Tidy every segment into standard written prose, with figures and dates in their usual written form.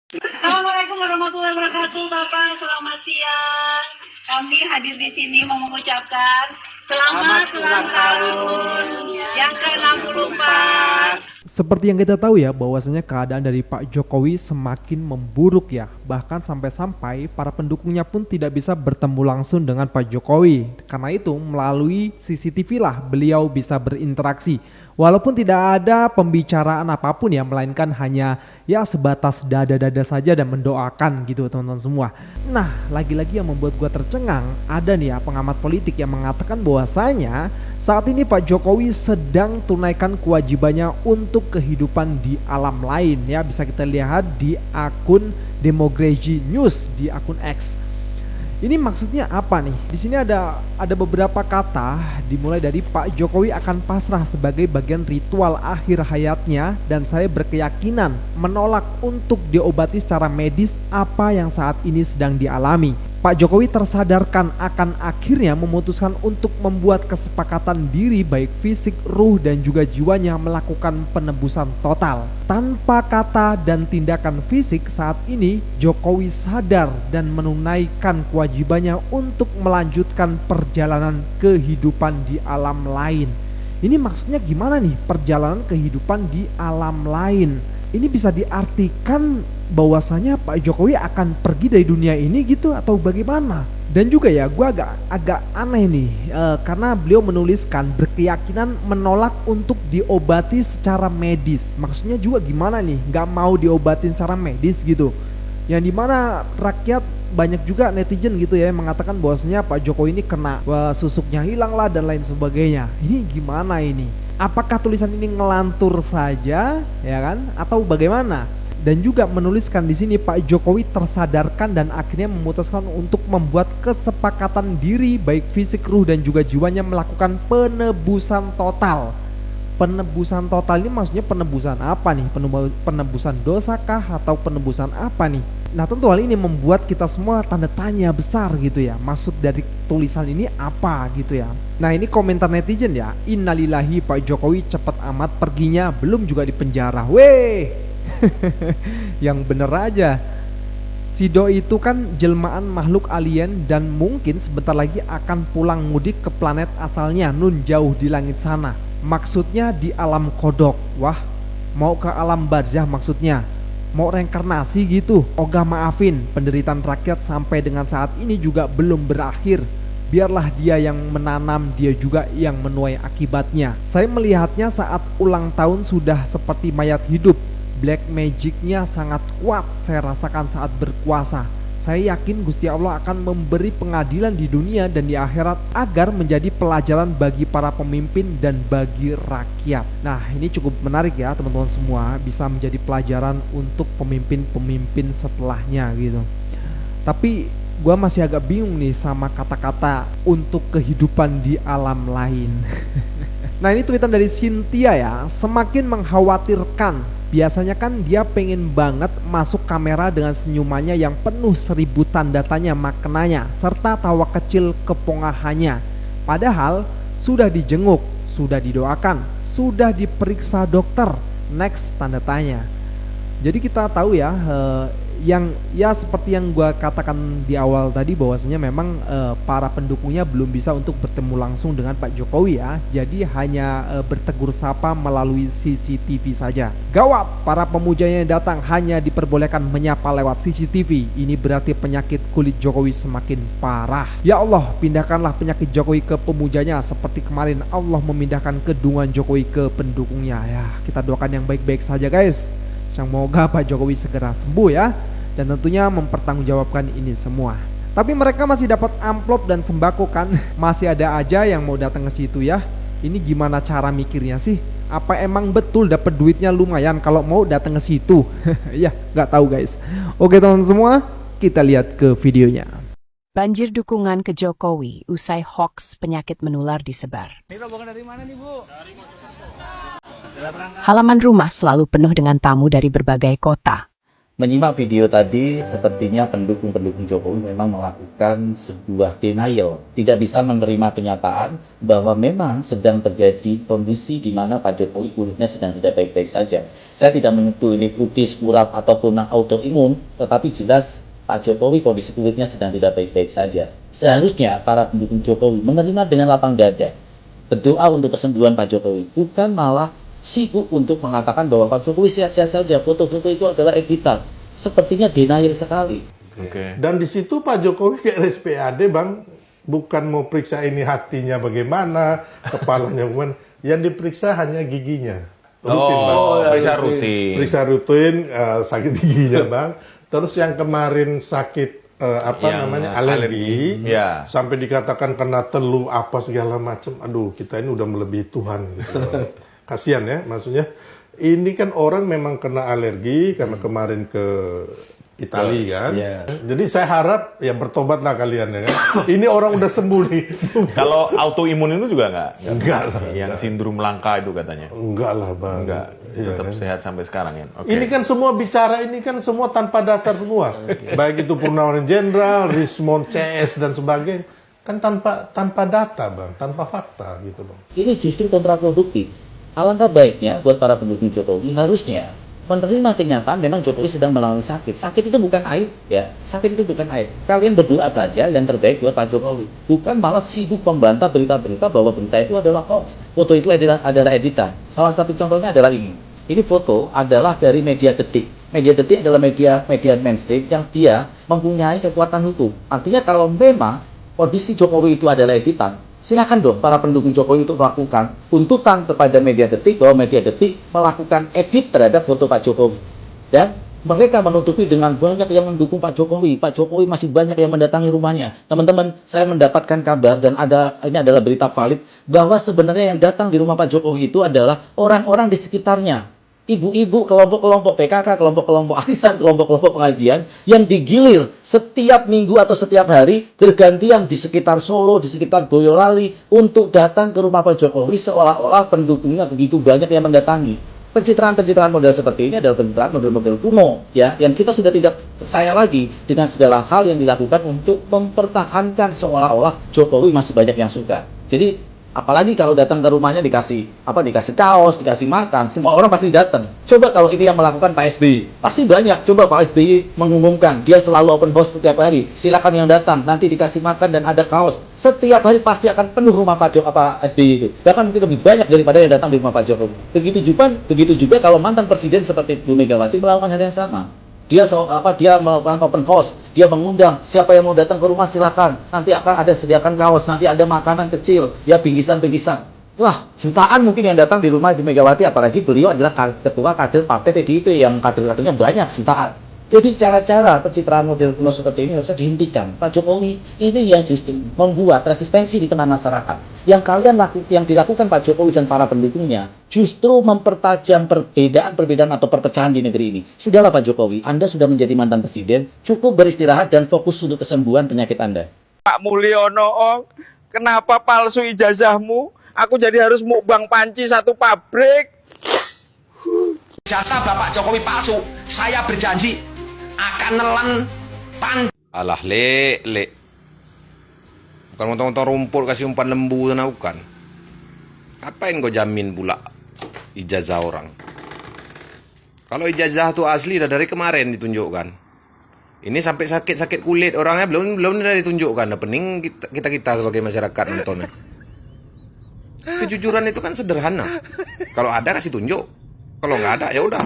Assalamualaikum warahmatullahi wabarakatuh, Bapak. Selamat siang. Kami hadir di sini mau mengucapkan selamat ulang tahun yang ke-64. Seperti yang kita tahu ya, bahwasanya keadaan dari Pak Jokowi semakin memburuk ya. Bahkan sampai-sampai para pendukungnya pun tidak bisa bertemu langsung dengan Pak Jokowi. Karena itu melalui CCTV lah beliau bisa berinteraksi. Walaupun tidak ada pembicaraan apapun ya, melainkan hanya ya sebatas dada-dada saja dan mendoakan gitu teman-teman semua. Nah, lagi-lagi yang membuat gua tercengang, ada nih ya pengamat politik yang mengatakan bahwasanya saat ini Pak Jokowi sedang tunaikan kewajibannya untuk kehidupan di alam lain ya, bisa kita lihat di akun Demografi News di akun X. Ini maksudnya apa nih? Di sini ada beberapa kata dimulai dari Pak Jokowi akan pasrah sebagai bagian ritual akhir hayatnya dan saya berkeyakinan menolak untuk diobati secara medis apa yang saat ini sedang dialami. Pak Jokowi tersadarkan akan akhirnya memutuskan untuk membuat kesepakatan diri baik fisik, ruh dan juga jiwanya melakukan penebusan total. Tanpa kata dan tindakan fisik saat ini Jokowi sadar dan menunaikan kewajibannya untuk melanjutkan perjalanan kehidupan di alam lain. Ini maksudnya gimana nih perjalanan kehidupan di alam lain? Ini bisa diartikan bahwasanya Pak Jokowi akan pergi dari dunia ini gitu atau bagaimana? Dan juga ya gue agak aneh nih karena beliau menuliskan berkeyakinan menolak untuk diobati secara medis. Maksudnya juga gimana nih? Gak mau diobatin secara medis gitu. Yang dimana rakyat banyak juga netizen gitu ya yang mengatakan bahwasanya Pak Jokowi ini kena susuknya hilang lah dan lain sebagainya. Ini gimana ini? Apakah tulisan ini ngelantur saja ya kan atau bagaimana? Dan juga menuliskan di sini Pak Jokowi tersadarkan dan akhirnya memutuskan untuk membuat kesepakatan diri baik fisik, ruh dan juga jiwanya melakukan penebusan total. Penebusan total ini maksudnya penebusan apa nih? Penebusan dosakah atau penebusan apa nih? Nah tentu hal ini membuat kita semua tanda tanya besar gitu ya. Maksud dari tulisan ini apa gitu ya. Nah ini komentar netizen ya. Innalillahi, Pak Jokowi cepet amat perginya, belum juga di penjara. Weh yang bener aja. Si Doi itu kan jelmaan makhluk alien dan mungkin sebentar lagi akan pulang mudik ke planet asalnya nun jauh di langit sana. Maksudnya di alam kodok. Wah, mau ke alam barzah maksudnya. Mau reinkarnasi gitu. Ogah maafin, penderitaan rakyat sampai dengan saat ini juga belum berakhir. Biarlah dia yang menanam, dia juga yang menuai akibatnya. Saya melihatnya saat ulang tahun sudah seperti mayat hidup. Black magicnya sangat kuat saya rasakan saat berkuasa. Saya yakin Gusti Allah akan memberi pengadilan di dunia dan di akhirat agar menjadi pelajaran bagi para pemimpin dan bagi rakyat. Nah ini cukup menarik ya teman-teman semua, bisa menjadi pelajaran untuk pemimpin-pemimpin setelahnya gitu. Tapi gue masih agak bingung nih sama kata-kata untuk kehidupan di alam lain. Nah ini tweetan dari Cynthia ya, semakin mengkhawatirkan. Biasanya kan dia pengen banget masuk kamera dengan senyumannya yang penuh 1000 tanda tanya maknanya serta tawa kecil kepongahannya. Padahal sudah dijenguk, sudah didoakan, sudah diperiksa dokter. Next tanda tanya. Jadi kita tahu ya yang ya seperti yang gua katakan di awal tadi bahwasanya memang para pendukungnya belum bisa untuk bertemu langsung dengan Pak Jokowi ya. Jadi hanya bertegur sapa melalui CCTV saja. Gawat, para pemujanya yang datang hanya diperbolehkan menyapa lewat CCTV. Ini berarti penyakit kulit Jokowi semakin parah. Ya Allah, pindahkanlah penyakit Jokowi ke pemujanya seperti kemarin Allah memindahkan kedunguan Jokowi ke pendukungnya. Ya, kita doakan yang baik-baik saja guys. Semoga Pak Jokowi segera sembuh ya, dan tentunya mempertanggungjawabkan ini semua. Tapi mereka masih dapat amplop dan sembako kan? Masih ada aja yang mau datang ke situ ya. Ini gimana cara mikirnya sih? Apa emang betul dapat duitnya lumayan kalau mau datang ke situ? Ya, nggak tahu guys. Oke teman-teman semua, kita lihat ke videonya. Banjir dukungan ke Jokowi usai hoaks penyakit menular disebar. Ini rombongan dari mana nih, Bu? Halaman rumah selalu penuh dengan tamu dari berbagai kota. Menyimak video tadi, sepertinya pendukung-pendukung Jokowi memang melakukan sebuah denial. Tidak bisa menerima kenyataan bahwa memang sedang terjadi kondisi di mana Pak Jokowi kulitnya sedang tidak baik-baik saja. Saya tidak menyentuh ini kutis, urat, ataupun autoimun, tetapi jelas Pak Jokowi kondisi kulitnya sedang tidak baik-baik saja. Seharusnya para pendukung Jokowi menerima dengan lapang dada. Berdoa untuk kesembuhan Pak Jokowi, bukan malah sibuk untuk mengatakan bahwa Pak Jokowi sehat-sehat saja, foto-foto itu adalah editan. Sepertinya denial sekali. Dan di situ Pak Jokowi kayak RSPAD Bang, bukan mau periksa ini hatinya bagaimana, kepalanya bagaimana, yang diperiksa hanya giginya. Rutin, Bang. Periksa rutin. Periksa rutin, sakit giginya Bang. Terus yang kemarin sakit alergi, ya. sampai dikatakan kena telu apa segala macam. Aduh, kita ini udah melebihi Tuhan gitu. Kasihan ya, maksudnya ini kan orang memang kena alergi karena kemarin ke Italia kan. Jadi saya harap ya bertobatlah kalian ya kan. Ini orang udah sembuh nih. Kalau autoimun itu juga Enggak lah. Yang sindrom langka itu katanya. Enggak lah Bang. Enggak. Iya, Tetap kan? sehat sampai sekarang ya. Ini kan semua bicara ini kan semua tanpa dasar semua. Baik itu Purnawan Jenderal, Rismond CS dan sebagainya. Kan tanpa data Bang, tanpa fakta gitu Bang. Ini justru kontraproduktif. Alangkah baiknya buat para pendukung Jokowi harusnya menerima kenyataan memang Jokowi sedang mengalami sakit. Sakit itu bukan aib, ya. Sakit itu bukan aib. Kalian berdoa saja yang terbaik buat Pak Jokowi. Bukan malah sibuk membantah berita-berita bahwa berita itu adalah hoax. Foto itu adalah editan. Salah satu contohnya adalah ini. Ini foto adalah dari Media Detik. Media Detik adalah media mainstream yang dia mempunyai kekuatan hukum. Artinya kalau memang kondisi Jokowi itu adalah editan, silakan dong para pendukung Jokowi untuk melakukan tuntutan kepada Media Detik bahwa Media Detik melakukan edit terhadap foto Pak Jokowi. Dan mereka menutupi dengan banyak yang mendukung Pak Jokowi. Pak Jokowi masih banyak yang mendatangi rumahnya. Teman-teman, saya mendapatkan kabar dan ini adalah berita valid bahwa sebenarnya yang datang di rumah Pak Jokowi itu adalah orang-orang di sekitarnya. Ibu-ibu, kelompok-kelompok PKK, kelompok-kelompok arisan, kelompok-kelompok pengajian yang digilir setiap minggu atau setiap hari bergantian di sekitar Solo, di sekitar Boyolali untuk datang ke rumah Pak Jokowi seolah-olah pendukungnya begitu banyak yang mendatangi. Pencitraan-pencitraan model seperti ini adalah pencitraan model-model kuno, ya, yang kita sudah tidak percaya lagi dengan segala hal yang dilakukan untuk mempertahankan seolah-olah Jokowi masih banyak yang suka. Jadi apalagi kalau datang ke rumahnya dikasih kaos, dikasih makan, semua orang pasti datang. Coba kalau ini yang melakukan Pak SBY, pasti banyak. Coba Pak SBY mengumumkan, dia selalu open house setiap hari. Silakan yang datang, nanti dikasih makan dan ada kaos. Setiap hari pasti akan penuh rumah Pak SBY itu. Bahkan mungkin lebih banyak daripada yang datang di rumah Pak Jokowi. Begitu juga kalau mantan presiden seperti Bu Megawati melakukan hal yang sama. Dia melakukan open house, dia mengundang siapa yang mau datang ke rumah silakan. Nanti akan ada sediakan kaos, nanti ada makanan kecil, ya bingkisan-bingkisan. Wah, jutaan mungkin yang datang di rumah di Megawati, apalagi beliau adalah ketua kader partai PDIP yang kader-kadernya banyak, jutaan. Jadi cara-cara pencitraan model kuno seperti ini harusnya dihentikan. Pak Jokowi ini yang justru membuat resistensi di tengah masyarakat. Yang dilakukan Pak Jokowi dan para pendukungnya justru mempertajam perbedaan atau perpecahan di negeri ini. Sudahlah Pak Jokowi, Anda sudah menjadi mantan presiden, cukup beristirahat dan fokus untuk kesembuhan penyakit Anda. Pak Mulyono, kenapa palsu ijazahmu? Aku jadi harus mukbang panci satu pabrik. Jasa Bapak Jokowi palsu. Saya berjanji akan nelen Alah, Le. Bukan motong-motong rumput kasih umpan lembu sana bukan. Apain kau jamin pula ijazah orang? Kalau ijazah tuh asli udah dari kemarin ditunjukkan. Ini sampai sakit-sakit kulit orangnya belum udah ditunjukkan. Nah, pening kita sebagai masyarakat nontonnya. Kejujuran itu kan sederhana. Kalau ada kasih tunjuk. Kalau nggak ada ya udah.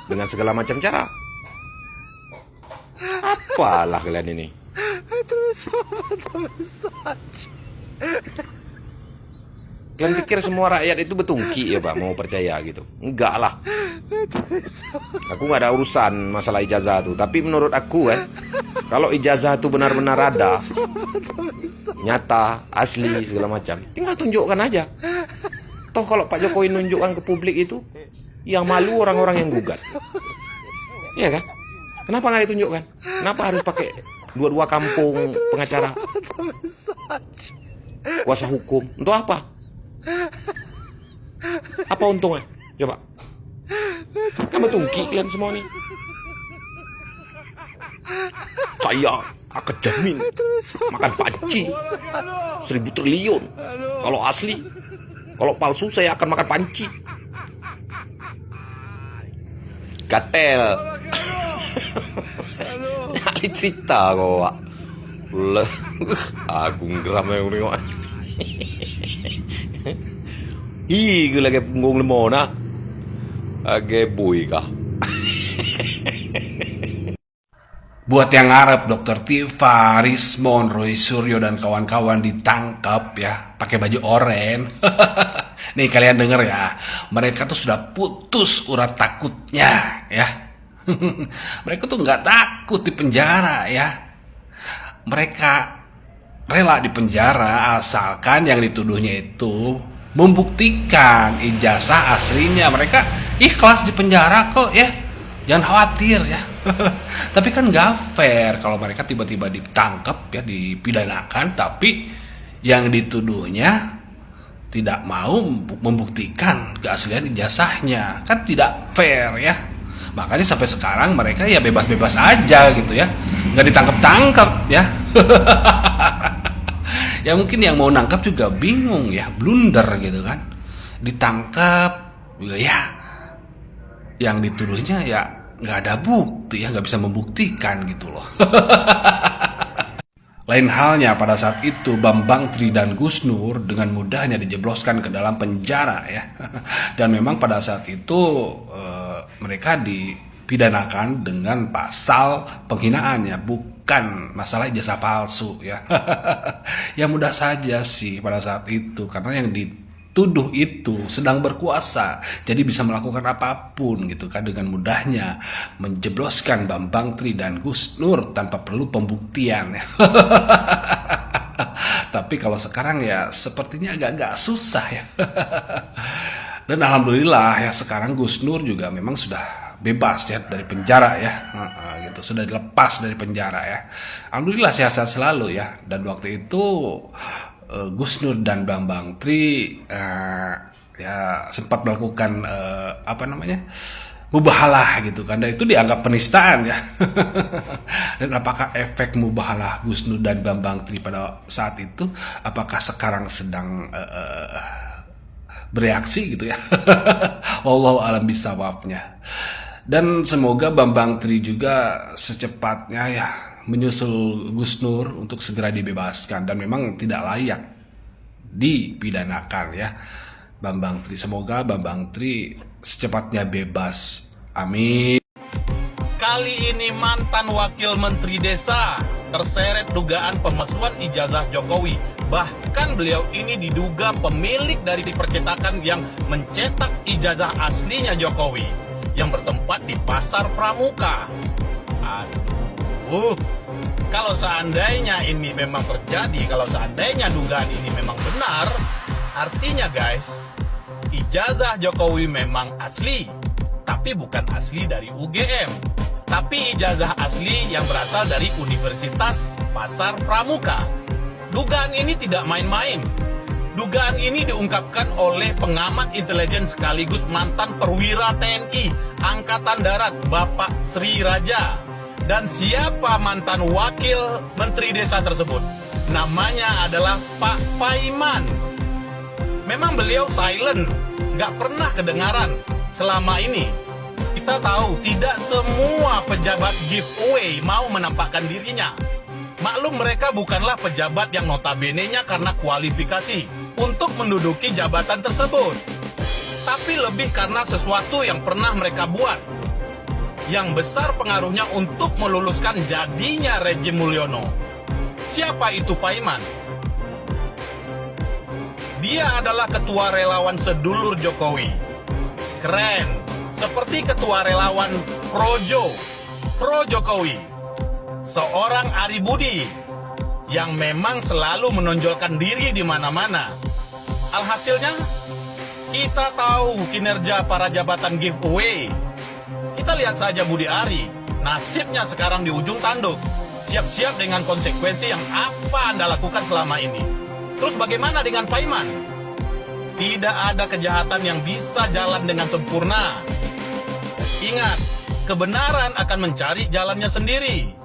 Dengan segala macam cara. Apalah kalian ini? Kalian pikir semua rakyat itu betungki ya Pak, mau percaya gitu? Enggak lah. Aku nggak ada urusan masalah ijazah tuh. Tapi menurut aku kan, kalau ijazah itu benar-benar ada, nyata, asli, segala macam, tinggal tunjukkan aja. Toh kalau Pak Jokowi nunjukkan ke publik itu, yang malu orang-orang yang gugat. Iya kan? Kenapa nggak ditunjukkan? Kenapa harus pakai dua kampung pengacara? Kuasa hukum. Untuk apa? Apa untungnya? Ya Pak. Kan betungki kalian semua nih. Saya akan jamin makan panci 1000 triliun. Kalau asli, kalau palsu saya akan makan panci. Gatel. Nyari cerita kok, Pak. Aku ngeram yang nengok. Ih, gue lagi punggung lemona. Agak boy kah? Buat yang ngarep Dr. Tifa, Rismon, Roy Suryo dan kawan-kawan ditangkap ya pakai baju oren. Nih kalian denger ya, mereka tuh sudah putus urat takutnya ya. Mereka tuh nggak takut di penjara ya. Mereka rela di penjara asalkan yang dituduhnya itu membuktikan ijazah aslinya. Mereka ikhlas di penjara kok ya. Jangan khawatir ya. Tapi kan nggak fair kalau mereka tiba-tiba ditangkap ya, dipidanakan, tapi yang dituduhnya tidak mau membuktikan keaslian ijazahnya. Kan tidak fair ya. Makanya sampai sekarang mereka ya bebas-bebas aja gitu ya. Nggak ditangkap-tangkap ya. Ya mungkin yang mau nangkap juga bingung ya, blunder gitu kan. Ditangkap juga ya, yang dituduhnya ya nggak ada bukti ya, nggak bisa membuktikan gitu loh. Lain halnya pada saat itu Bambang Tri dan Gus Nur dengan mudahnya dijebloskan ke dalam penjara ya. Dan memang pada saat itu mereka dipidanakan dengan pasal penghinaan ya, bukan masalah ijazah palsu ya. Ya mudah saja sih pada saat itu, karena yang dituduh itu sedang berkuasa, jadi bisa melakukan apapun gitu kan, dengan mudahnya menjebloskan Bambang Tri dan Gus Nur tanpa perlu pembuktian ya. Tapi kalau sekarang ya sepertinya agak-agak susah ya. Dan alhamdulillah ya sekarang Gus Nur juga memang sudah bebas ya dari penjara ya, gitu, sudah dilepas dari penjara ya. Alhamdulillah sehat-sehat selalu ya. Dan waktu itu Gus Nur dan Bambang Tri ya sempat melakukan mubahalah gitu kan, dan itu dianggap penistaan ya. Dan apakah efek mubahalah Gus Nur dan Bambang Tri pada saat itu, apakah sekarang sedang bereaksi gitu ya? Wallahu alam bisawabnya. Dan semoga Bambang Tri juga secepatnya ya menyusul Gus Nur untuk segera dibebaskan, dan memang tidak layak dipidanakan ya Bambang Tri. Semoga Bambang Tri secepatnya bebas. Amin. Kali ini mantan wakil menteri desa terseret dugaan pemalsuan ijazah Jokowi. Bahkan beliau ini diduga pemilik dari percetakan yang mencetak ijazah aslinya Jokowi yang bertempat di Pasar Pramuka. Aduh, kalau seandainya ini memang terjadi, kalau seandainya dugaan ini memang benar, artinya guys, ijazah Jokowi memang asli, tapi bukan asli dari UGM, tapi ijazah asli yang berasal dari Universitas Pasar Pramuka. Dugaan ini tidak main-main. Dugaan ini diungkapkan oleh pengamat intelijen sekaligus mantan perwira TNI Angkatan Darat, Bapak Sri Raja. Dan siapa mantan wakil menteri desa tersebut? Namanya adalah Pak Paiman. Memang beliau silent, nggak pernah kedengaran selama ini. Kita tahu tidak semua pejabat giveaway mau menampakkan dirinya. Maklum mereka bukanlah pejabat yang notabene-nya karena kualifikasi untuk menduduki jabatan tersebut, tapi lebih karena sesuatu yang pernah mereka buat, yang besar pengaruhnya untuk meluluskan jadinya rejim Mulyono. Siapa itu Paiman? Dia adalah ketua relawan sedulur Jokowi. Keren, seperti ketua relawan Pro Jokowi. Seorang Ari Budi yang memang selalu menonjolkan diri di mana-mana. Alhasilnya, kita tahu kinerja para jabatan giveaway. Kita lihat saja Budi Ari, nasibnya sekarang di ujung tanduk. Siap-siap dengan konsekuensi yang apa Anda lakukan selama ini. Terus bagaimana dengan Paiman? Tidak ada kejahatan yang bisa jalan dengan sempurna. Ingat, kebenaran akan mencari jalannya sendiri.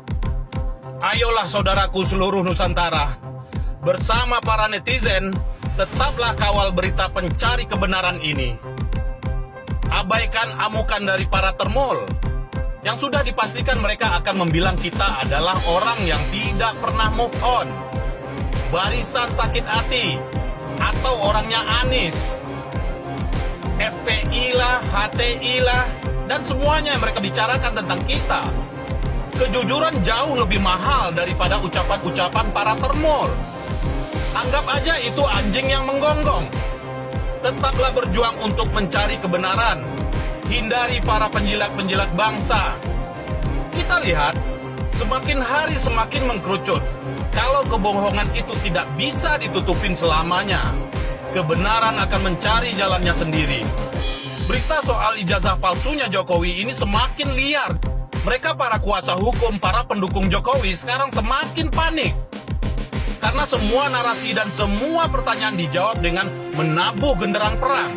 Ayolah saudaraku seluruh Nusantara, bersama para netizen, tetaplah kawal berita pencari kebenaran ini. Abaikan amukan dari para termol, yang sudah dipastikan mereka akan membilang kita adalah orang yang tidak pernah move on, barisan sakit hati, atau orangnya Anies. FPI lah, HTI lah, dan semuanya yang mereka bicarakan tentang kita. Kejujuran jauh lebih mahal daripada ucapan-ucapan para termol. Anggap aja itu anjing yang menggonggong. Tetaplah berjuang untuk mencari kebenaran. Hindari para penjilat-penjilat bangsa. Kita lihat, semakin hari semakin mengkerucut. Kalau kebohongan itu tidak bisa ditutupin selamanya, kebenaran akan mencari jalannya sendiri. Berita soal ijazah palsunya Jokowi ini semakin liar. Mereka para kuasa hukum, para pendukung Jokowi sekarang semakin panik. Karena semua narasi dan semua pertanyaan dijawab dengan menabuh genderang perang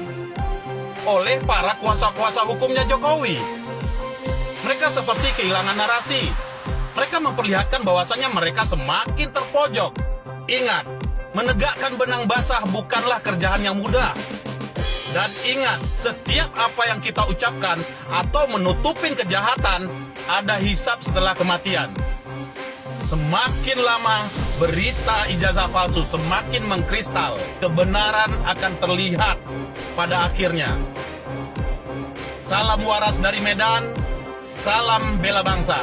oleh para kuasa-kuasa hukumnya Jokowi. Mereka seperti kehilangan narasi. Mereka memperlihatkan bahwasannya mereka semakin terpojok. Ingat, menegakkan benang basah bukanlah kerjaan yang mudah. Dan ingat, setiap apa yang kita ucapkan atau menutupin kejahatan, ada hisab setelah kematian. Semakin lama berita ijazah palsu semakin mengkristal, kebenaran akan terlihat pada akhirnya. Salam waras dari Medan, salam bela bangsa.